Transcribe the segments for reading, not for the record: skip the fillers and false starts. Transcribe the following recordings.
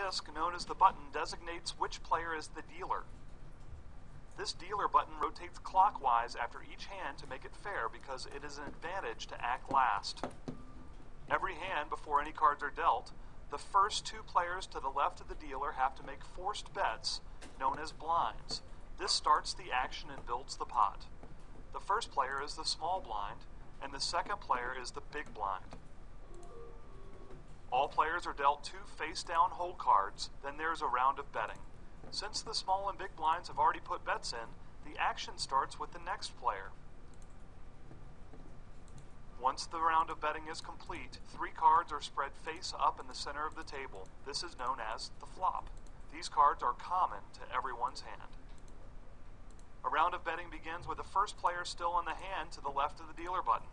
disc known as the button designates which player is the dealer. This dealer button rotates clockwise after each hand to make it fair because it is an advantage to act last. Every hand before any cards are dealt, the first two players to the left of the dealer have to make forced bets, known as blinds. This starts the action and builds the pot. The first player is the small blind, and the second player is the big blind. All players are dealt two face-down hold cards, then there's a round of betting. Since the small and big blinds have already put bets in, the action starts with the next player. Once the round of betting is complete, three cards are spread face up in the center of the table. This is known as the flop. These cards are common to everyone's hand. A round of betting begins with the first player still in the hand to the left of the dealer button.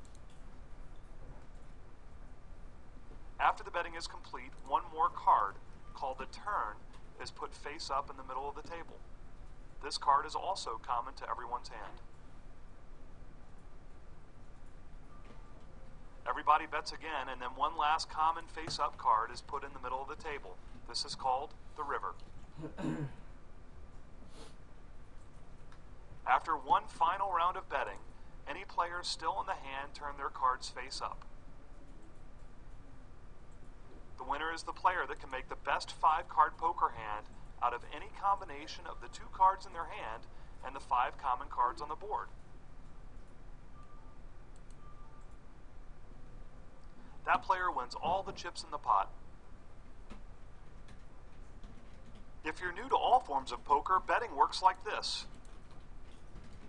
After the betting is complete, one more card, called a turn, is put face up in the middle of the table. This card is also common to everyone's hand. Everybody bets again, and then one last common face-up card is put in the middle of the table. This is called the river. After one final round of betting, any players still in the hand turn their cards face up. The winner is the player that can make the best 5-card poker hand out of any combination of the 2 cards in their hand and the 5 common cards on the board. That player wins all the chips in the pot. If you're new to all forms of poker, betting works like this.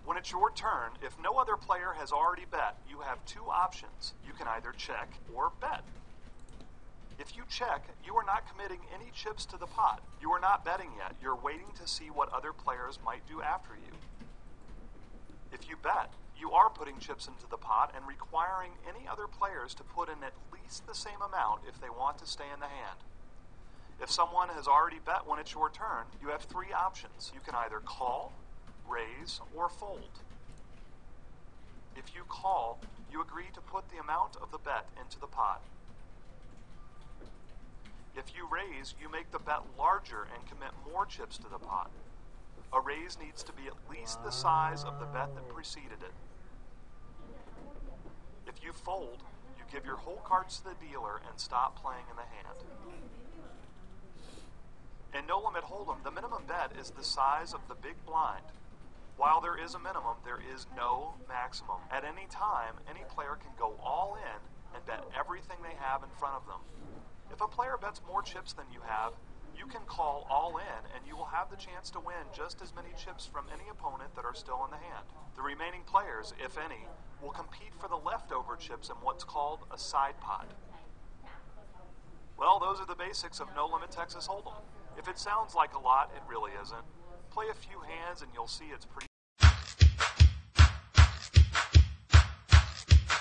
When it's your turn, if no other player has already bet, you have 2 options. You can either check or bet. If you check, you are not committing any chips to the pot. You are not betting yet. You're waiting to see what other players might do after you. If you bet, you are putting chips into the pot and requiring any other players to put in at least the same amount if they want to stay in the hand. If someone has already bet when it's your turn, you have 3 options. You can either call, raise, or fold. If you call, you agree to put the amount of the bet into the pot. If you raise, you make the bet larger and commit more chips to the pot. A raise needs to be at least the size of the bet that preceded it. If you fold, you give your whole cards to the dealer and stop playing in the hand. In No Limit Hold'em, the minimum bet is the size of the big blind. While there is a minimum, there is no maximum. At any time, any player can go all in and bet everything they have in front of them. If a player bets more chips than you have, you can call all in and you will have the chance to win just as many chips from any opponent that are still in the hand. The remaining players, if any, will compete for the leftover chips in what's called a side pot. Well, those are the basics of No Limit Texas Hold'em. If it sounds like a lot, it really isn't. Play a few hands and you'll see it's pretty